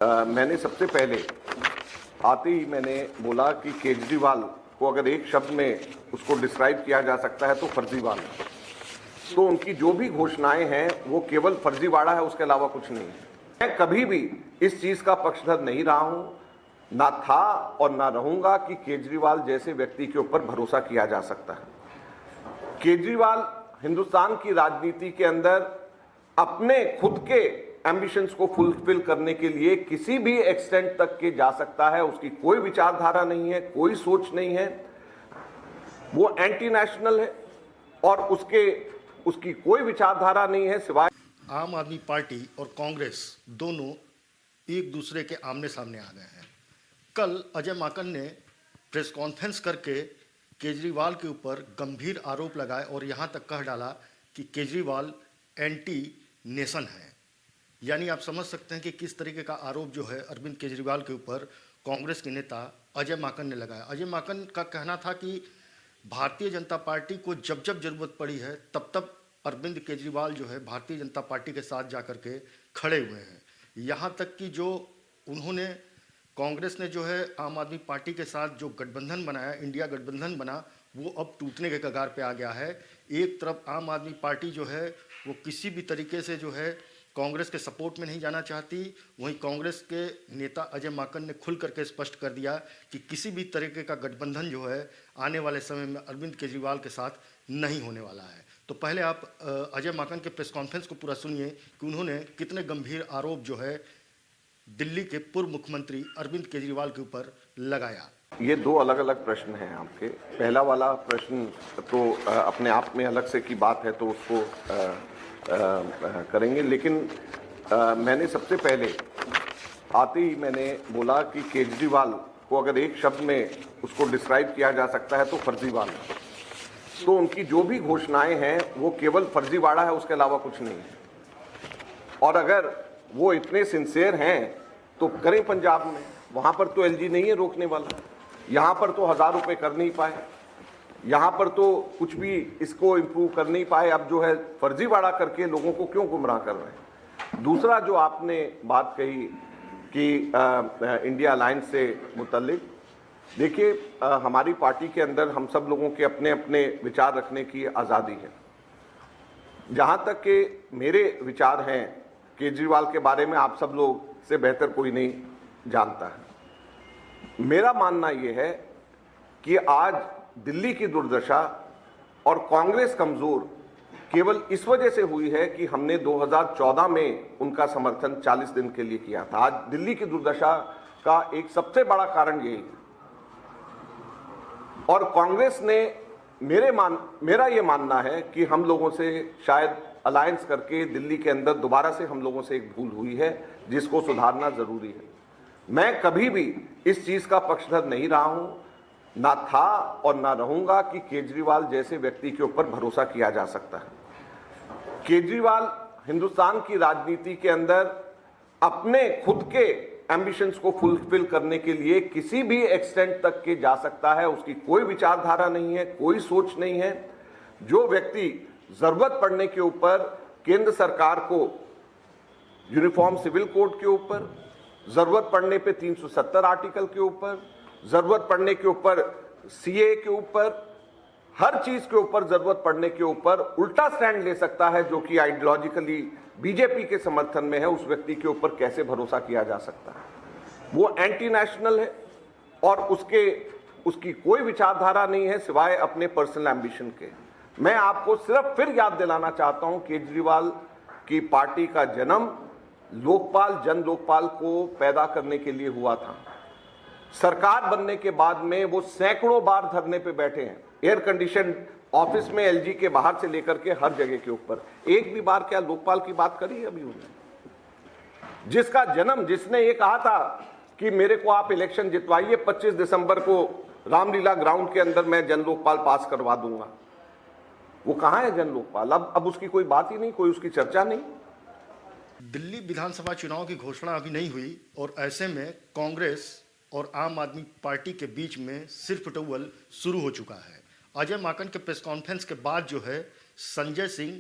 मैंने सबसे पहले आते ही मैंने बोला कि केजरीवाल को अगर एक शब्द में उसको डिस्क्राइब किया जा सकता है तो फर्जीवाल है। तो उनकी जो भी घोषणाएं हैं वो केवल फर्जीवाड़ा है, उसके अलावा कुछ नहीं है। मैं कभी भी इस चीज का पक्षधर नहीं रहा हूं, ना था और ना रहूंगा कि केजरीवाल जैसे व्यक्ति के ऊपर भरोसा किया जा सकता है। केजरीवाल हिंदुस्तान की राजनीति के अंदर अपने खुद के एम्बिशंस को फुलफिल करने के लिए किसी भी एक्सटेंट तक के जा सकता है। उसकी कोई विचारधारा नहीं है, कोई सोच नहीं है, वो एंटी नेशनल है और उसकी कोई विचारधारा नहीं है सिवाय। आम आदमी पार्टी और कांग्रेस दोनों एक दूसरे के आमने सामने आ गए हैं। कल अजय माकन ने प्रेस कॉन्फ्रेंस करके केजरीवाल के ऊपर गंभीर आरोप लगाए और यहां तक कह डाला कि केजरीवाल एंटी नेशन है। यानी आप समझ सकते हैं कि किस तरीके का आरोप जो है अरविंद केजरीवाल के ऊपर कांग्रेस के नेता अजय माकन ने लगाया। अजय माकन का कहना था कि भारतीय जनता पार्टी को जब जब जरूरत पड़ी है तब तब अरविंद केजरीवाल जो है भारतीय जनता पार्टी के साथ जाकर के खड़े हुए हैं। यहाँ तक कि जो उन्होंने कांग्रेस ने जो है आम आदमी पार्टी के साथ जो गठबंधन बनाया, इंडिया गठबंधन बना, वो अब टूटने के कगार पे आ गया है। एक तरफ आम आदमी पार्टी जो है वो किसी भी तरीके से जो है कांग्रेस के सपोर्ट में नहीं जाना चाहती, वहीं कांग्रेस के नेता अजय माकन ने खुल करके स्पष्ट कर दिया कि किसी भी तरीके का गठबंधन जो है आने वाले समय में अरविंद केजरीवाल के साथ नहीं होने वाला है। तो पहले आप अजय माकन के प्रेस कॉन्फ्रेंस को पूरा सुनिए कि उन्होंने कितने गंभीर आरोप जो है दिल्ली के पूर्व मुख्यमंत्री अरविंद केजरीवाल के ऊपर लगाया। ये दो अलग अलग प्रश्न हैं आपके। पहला वाला प्रश्न तो अपने आप में अलग से की बात है, तो उसको करेंगे, लेकिन मैंने सबसे पहले आते ही मैंने बोला कि केजरीवाल को अगर एक शब्द में उसको डिस्क्राइब किया जा सकता है तो फर्जीवाल है। तो उनकी जो भी घोषणाएं हैं वो केवल फर्जीवाड़ा है, उसके अलावा कुछ नहीं है। और अगर वो इतने सिंसियर हैं तो करें पंजाब में, वहां पर तो एलजी नहीं है रोकने वाला। यहाँ पर तो 1000 रुपये कर नहीं पाए, यहाँ पर तो कुछ भी इसको इम्प्रूव कर नहीं पाए। अब जो है फर्जीवाड़ा करके लोगों को क्यों गुमराह कर रहे हैं। दूसरा जो आपने बात कही कि इंडिया अलायंस से मुतल्लिक, देखिए हमारी पार्टी के अंदर हम सब लोगों के अपने अपने विचार रखने की आज़ादी है। जहाँ तक कि मेरे विचार हैं केजरीवाल के बारे में, आप सब लोग से बेहतर कोई नहीं जानता है। मेरा मानना ये है कि आज दिल्ली की दुर्दशा और कांग्रेस कमजोर केवल इस वजह से हुई है कि हमने 2014 में उनका समर्थन 40 दिन के लिए किया था। आज दिल्ली की दुर्दशा का एक सबसे बड़ा कारण यही है। और कांग्रेस ने मेरा ये मानना है कि हम लोगों से शायद अलायंस करके दिल्ली के अंदर दोबारा से हम लोगों से एक भूल हुई है जिसको सुधारना जरूरी है। मैं कभी भी इस चीज का पक्षधर नहीं रहा हूं, ना था और ना रहूंगा कि केजरीवाल जैसे व्यक्ति के ऊपर भरोसा किया जा सकता है। केजरीवाल हिंदुस्तान की राजनीति के अंदर अपने खुद के एम्बिशंस को फुलफिल करने के लिए किसी भी एक्सटेंट तक के जा सकता है। उसकी कोई विचारधारा नहीं है, कोई सोच नहीं है। जो व्यक्ति जरूरत पड़ने के ऊपर केंद्र सरकार को यूनिफॉर्म सिविल कोड के ऊपर, जरूरत पड़ने पे 370 आर्टिकल के ऊपर, जरूरत पड़ने के ऊपर सीए के ऊपर, हर चीज के ऊपर जरूरत पड़ने के ऊपर उल्टा स्टैंड ले सकता है, जो कि आइडियोलॉजिकली बीजेपी के समर्थन में है, उस व्यक्ति के ऊपर कैसे भरोसा किया जा सकता है। वो एंटी नेशनल है और उसकी कोई विचारधारा नहीं है सिवाय अपने पर्सनल एम्बिशन के। मैं आपको सिर्फ फिर याद दिलाना चाहता हूं, केजरीवाल की पार्टी का जन्म लोकपाल जन लोकपाल को पैदा करने के लिए हुआ था। सरकार बनने के बाद में वो सैकड़ों बार धरने पे बैठे हैं, एयर कंडीशन ऑफिस में, एलजी के बाहर से लेकर के हर जगह के ऊपर। एक भी बार क्या लोकपाल की बात करी अभी उन्होंने? जिसका जन्म, जिसने ये कहा था कि मेरे को आप इलेक्शन जितवाइए, 25 दिसंबर को रामलीला ग्राउंड के अंदर मैं जन लोकपाल पास करवा दूंगा, वो कहां है जन लोकपाल? अब उसकी कोई बात ही नहीं, कोई उसकी चर्चा नहीं। दिल्ली विधानसभा चुनाव की घोषणा अभी नहीं हुई और ऐसे में कांग्रेस और आम आदमी पार्टी के बीच में सिर फुटौल शुरू हो चुका है। अजय माकन के प्रेस कॉन्फ्रेंस के बाद जो है संजय सिंह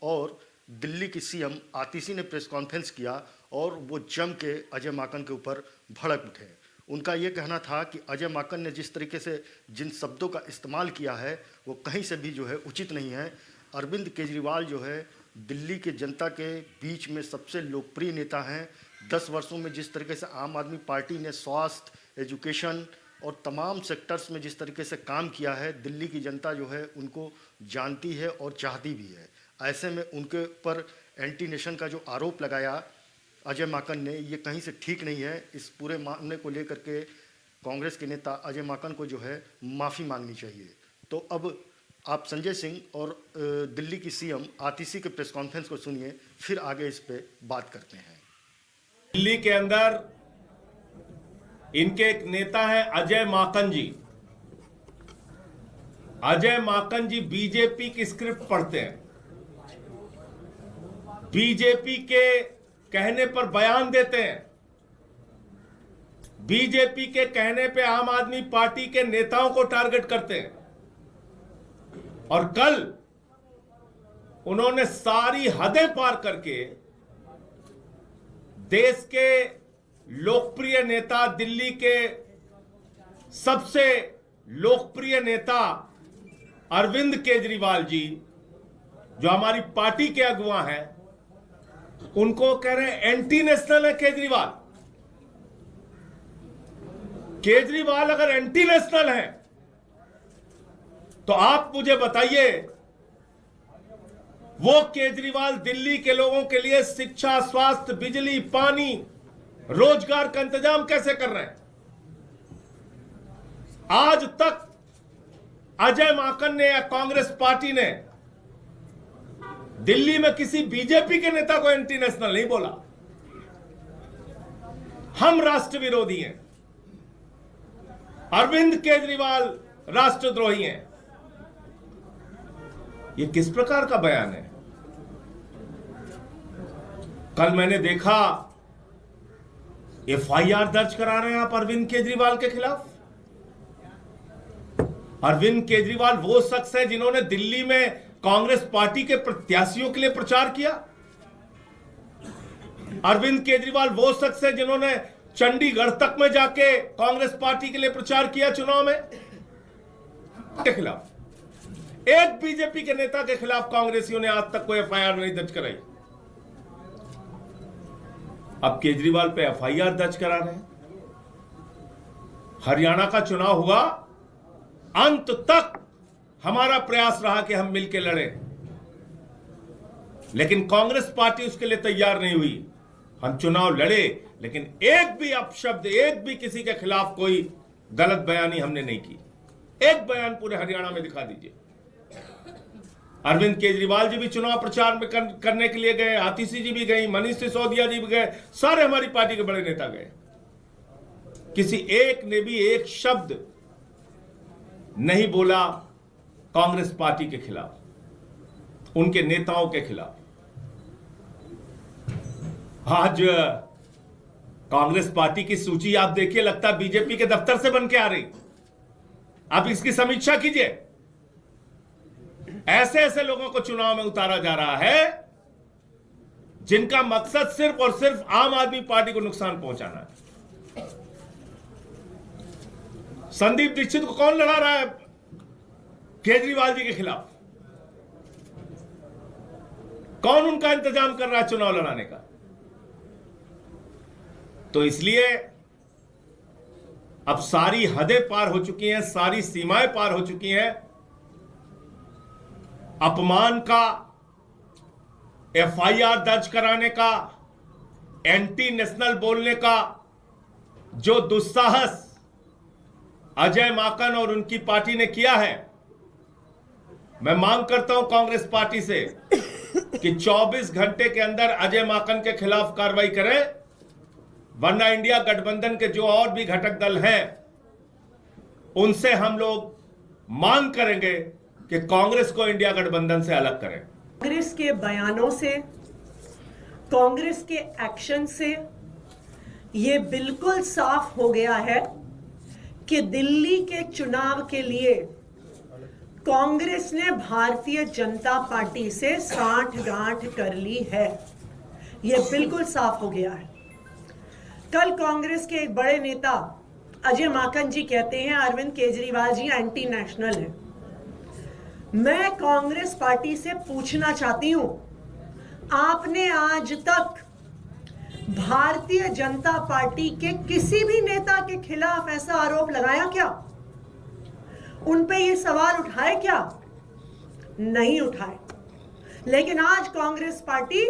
और दिल्ली की सीएम आतिशी ने प्रेस कॉन्फ्रेंस किया और वो जम के अजय माकन के ऊपर भड़क उठे। उनका ये कहना था कि अजय माकन ने जिस तरीके से जिन शब्दों का इस्तेमाल किया है वो कहीं से भी जो है उचित नहीं है। अरविंद केजरीवाल जो है दिल्ली के जनता के बीच में सबसे लोकप्रिय नेता हैं। 10 वर्षों में जिस तरीके से आम आदमी पार्टी ने स्वास्थ्य, एजुकेशन और तमाम सेक्टर्स में जिस तरीके से काम किया है, दिल्ली की जनता जो है उनको जानती है और चाहती भी है। ऐसे में उनके ऊपर एंटी नेशन का जो आरोप लगाया अजय माकन ने, ये कहीं से ठीक नहीं है। इस पूरे मामले को लेकर के कांग्रेस के नेता अजय माकन को जो है माफ़ी मांगनी चाहिए। तो अब आप संजय सिंह और दिल्ली की सीएम आतिशी के प्रेस कॉन्फ्रेंस को सुनिए, फिर आगे इस पे बात करते हैं। दिल्ली के अंदर इनके एक नेता हैं अजय माकन जी। अजय माकन जी बीजेपी की स्क्रिप्ट पढ़ते हैं, बीजेपी के कहने पर बयान देते हैं, बीजेपी के कहने पे आम आदमी पार्टी के नेताओं को टारगेट करते हैं। और कल उन्होंने सारी हदें पार करके देश के लोकप्रिय नेता, दिल्ली के सबसे लोकप्रिय नेता अरविंद केजरीवाल जी, जो हमारी पार्टी के अगुवा हैं, उनको कह रहे हैं एंटी नेशनल है केजरीवाल। केजरीवाल अगर एंटी नेशनल है तो आप मुझे बताइए वो केजरीवाल दिल्ली के लोगों के लिए शिक्षा, स्वास्थ्य, बिजली, पानी, रोजगार का इंतजाम कैसे कर रहे हैं? आज तक अजय माकन ने या कांग्रेस पार्टी ने दिल्ली में किसी बीजेपी के नेता को एंटी नेशनल नहीं बोला। हम राष्ट्र विरोधी हैं, अरविंद केजरीवाल राष्ट्रद्रोही हैं। ये किस प्रकार का बयान है? कल मैंने देखा एफआईआर दर्ज करा रहे हैं आप अरविंद केजरीवाल के खिलाफ। अरविंद केजरीवाल वो शख्स है जिन्होंने दिल्ली में कांग्रेस पार्टी के प्रत्याशियों के लिए प्रचार किया। अरविंद केजरीवाल वो शख्स है जिन्होंने चंडीगढ़ तक में जाके कांग्रेस पार्टी के लिए प्रचार किया चुनाव में के खिलाफ। एक बीजेपी के नेता के खिलाफ कांग्रेसियों ने आज तक कोई एफआईआर नहीं दर्ज कराई। अब केजरीवाल पे एफआईआर दर्ज करा रहे हैं। हरियाणा का चुनाव हुआ, अंत तक हमारा प्रयास रहा कि हम मिलकर लड़ें, लेकिन कांग्रेस पार्टी उसके लिए तैयार नहीं हुई। हम चुनाव लड़े, लेकिन एक भी अपशब्द, एक भी किसी के खिलाफ कोई गलत बयानी हमने नहीं की। एक बयान पूरे हरियाणा में दिखा दीजिए। अरविंद केजरीवाल जी भी चुनाव प्रचार में करने के लिए गए, आतिशी जी भी गई, मनीष सिसोदिया जी भी गए, सारे हमारी पार्टी के बड़े नेता गए। किसी एक ने भी एक शब्द नहीं बोला कांग्रेस पार्टी के खिलाफ, उनके नेताओं के खिलाफ। आज कांग्रेस पार्टी की सूची आप देखिए, लगता है बीजेपी के दफ्तर से बन के आ रही। आप इसकी समीक्षा कीजिए। ऐसे ऐसे लोगों को चुनाव में उतारा जा रहा है जिनका मकसद सिर्फ और सिर्फ आम आदमी पार्टी को नुकसान पहुंचाना है। संदीप दीक्षित को कौन लड़ा रहा है केजरीवाल जी के खिलाफ? कौन उनका इंतजाम कर रहा है चुनाव लड़ाने का? तो इसलिए अब सारी हदें पार हो चुकी हैं, सारी सीमाएं पार हो चुकी हैं। अपमान का, एफआईआर दर्ज कराने का, एंटी नेशनल बोलने का जो दुस्साहस अजय माकन और उनकी पार्टी ने किया है, मैं मांग करता हूं कांग्रेस पार्टी से कि 24 घंटे के अंदर अजय माकन के खिलाफ कार्रवाई करें, वरना इंडिया गठबंधन के जो और भी घटक दल हैं उनसे हम लोग मांग करेंगे कि कांग्रेस को इंडिया गठबंधन से अलग करें। कांग्रेस के बयानों से, कांग्रेस के एक्शन से ये बिल्कुल साफ हो गया है कि दिल्ली के चुनाव के लिए कांग्रेस ने भारतीय जनता पार्टी से सांठगांठ कर ली है। ये बिल्कुल साफ हो गया है। कल कांग्रेस के एक बड़े नेता अजय माकन जी कहते हैं अरविंद केजरीवाल जी एंटी नेशनल है। मैं कांग्रेस पार्टी से पूछना चाहती हूं, आपने आज तक भारतीय जनता पार्टी के किसी भी नेता के खिलाफ ऐसा आरोप लगाया क्या? उन पे ये सवाल उठाए क्या? नहीं उठाए। लेकिन आज कांग्रेस पार्टी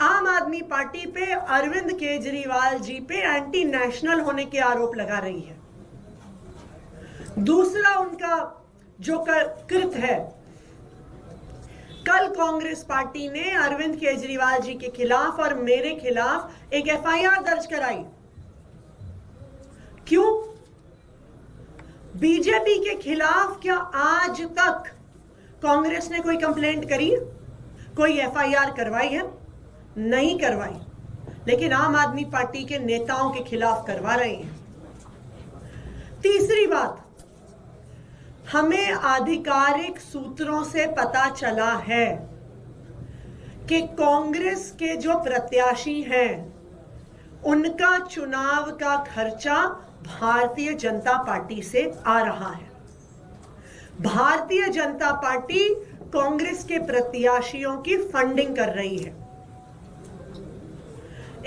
आम आदमी पार्टी पे अरविंद केजरीवाल जी पे एंटी नेशनल होने के आरोप लगा रही है। दूसरा उनका जो कृत है, कल कांग्रेस पार्टी ने अरविंद केजरीवाल जी के खिलाफ और मेरे खिलाफ एक एफआईआर दर्ज कराई। क्यों? बीजेपी के खिलाफ क्या आज तक कांग्रेस ने कोई कंप्लेंट करी, कोई एफआईआर करवाई है? नहीं करवाई। लेकिन आम आदमी पार्टी के नेताओं के खिलाफ करवा रहे हैं। तीसरी बात, हमें आधिकारिक सूत्रों से पता चला है कि कांग्रेस के जो प्रत्याशी हैं उनका चुनाव का खर्चा भारतीय जनता पार्टी से आ रहा है। भारतीय जनता पार्टी कांग्रेस के प्रत्याशियों की फंडिंग कर रही है।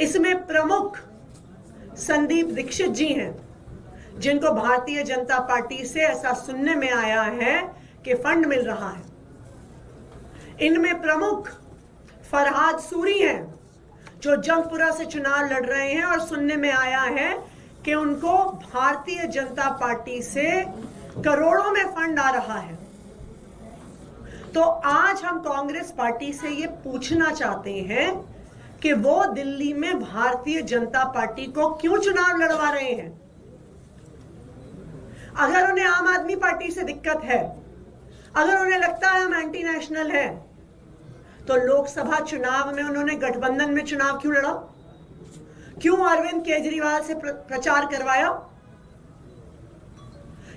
इसमें प्रमुख संदीप दीक्षित जी हैं, जिनको भारतीय जनता पार्टी से ऐसा सुनने में आया है कि फंड मिल रहा है। इनमें प्रमुख फरहाद सूरी हैं, जो जंगपुरा से चुनाव लड़ रहे हैं और सुनने में आया है कि उनको भारतीय जनता पार्टी से करोड़ों में फंड आ रहा है। तो आज हम कांग्रेस पार्टी से ये पूछना चाहते हैं कि वो दिल्ली में भारतीय जनता पार्टी को क्यों चुनाव लड़वा रहे हैं? अगर उन्हें आम आदमी पार्टी से दिक्कत है, अगर उन्हें लगता है हम एंटी नेशनल हैं, तो लोकसभा चुनाव में उन्होंने गठबंधन में चुनाव क्यों लड़ा? क्यों अरविंद केजरीवाल से प्रचार करवाया?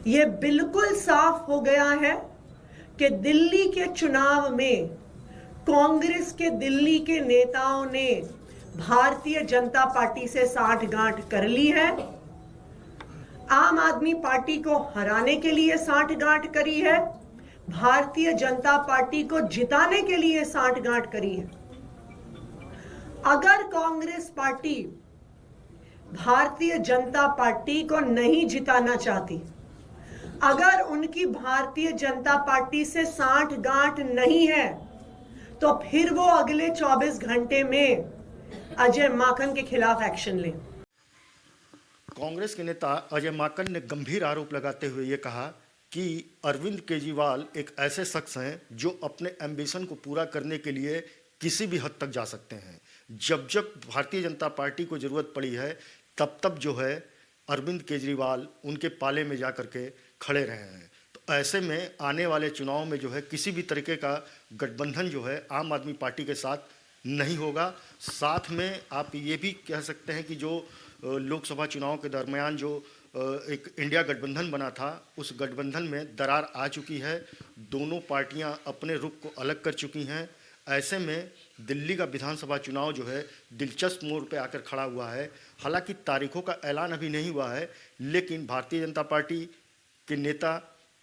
यह बिल्कुल साफ हो गया है कि दिल्ली के चुनाव में कांग्रेस के दिल्ली के नेताओं ने भारतीय जनता पार्टी से साठगांठ कर ली है। आम आदमी पार्टी को हराने के लिए साठगांठ करी है, भारतीय जनता पार्टी को जिताने के लिए साठगांठ करी है। अगर कांग्रेस पार्टी भारतीय जनता पार्टी को नहीं जिताना चाहती, अगर उनकी भारतीय जनता पार्टी से साठगांठ नहीं है, तो फिर वो अगले 24 घंटे में अजय माकन के खिलाफ एक्शन लें। कांग्रेस के नेता अजय माकन ने गंभीर आरोप लगाते हुए ये कहा कि अरविंद केजरीवाल एक ऐसे शख्स हैं जो अपने एम्बिशन को पूरा करने के लिए किसी भी हद तक जा सकते हैं। जब जब भारतीय जनता पार्टी को ज़रूरत पड़ी है, तब तब जो है अरविंद केजरीवाल उनके पाले में जा कर के खड़े रहे हैं। तो ऐसे में आने वाले चुनाव में जो है किसी भी तरीके का गठबंधन जो है आम आदमी पार्टी के साथ नहीं होगा। साथ में आप ये भी कह सकते हैं कि जो लोकसभा चुनाव के दरमियान जो एक इंडिया गठबंधन बना था, उस गठबंधन में दरार आ चुकी है। दोनों पार्टियां अपने रुख को अलग कर चुकी हैं। ऐसे में दिल्ली का विधानसभा चुनाव जो है दिलचस्प मोड़ पे आकर खड़ा हुआ है। हालांकि तारीखों का ऐलान अभी नहीं हुआ है, लेकिन भारतीय जनता पार्टी के नेता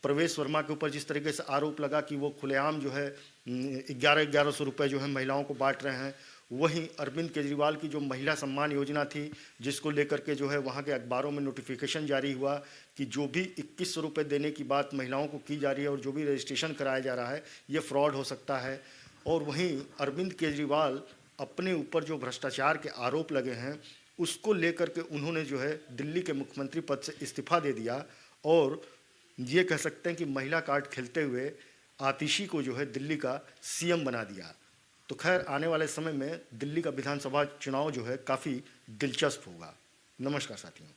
प्रवेश वर्मा के ऊपर जिस तरीके से आरोप लगा कि वो खुलेआम जो है 1100 रुपये जो है महिलाओं को बांट रहे हैं, वहीं अरविंद केजरीवाल की जो महिला सम्मान योजना थी, जिसको लेकर के जो है वहाँ के अखबारों में नोटिफिकेशन जारी हुआ कि जो भी 2100 रुपये देने की बात महिलाओं को की जा रही है और जो भी रजिस्ट्रेशन कराया जा रहा है, ये फ्रॉड हो सकता है। और वहीं अरविंद केजरीवाल अपने ऊपर जो भ्रष्टाचार के आरोप लगे हैं, उसको लेकर के उन्होंने जो है दिल्ली के मुख्यमंत्री पद से इस्तीफा दे दिया और ये कह सकते हैं कि महिला कार्ड खेलते हुए आतिशी को जो है दिल्ली का सीएम बना दिया। तो खैर आने वाले समय में दिल्ली का विधानसभा चुनाव जो है काफ़ी दिलचस्प होगा। नमस्कार साथियों।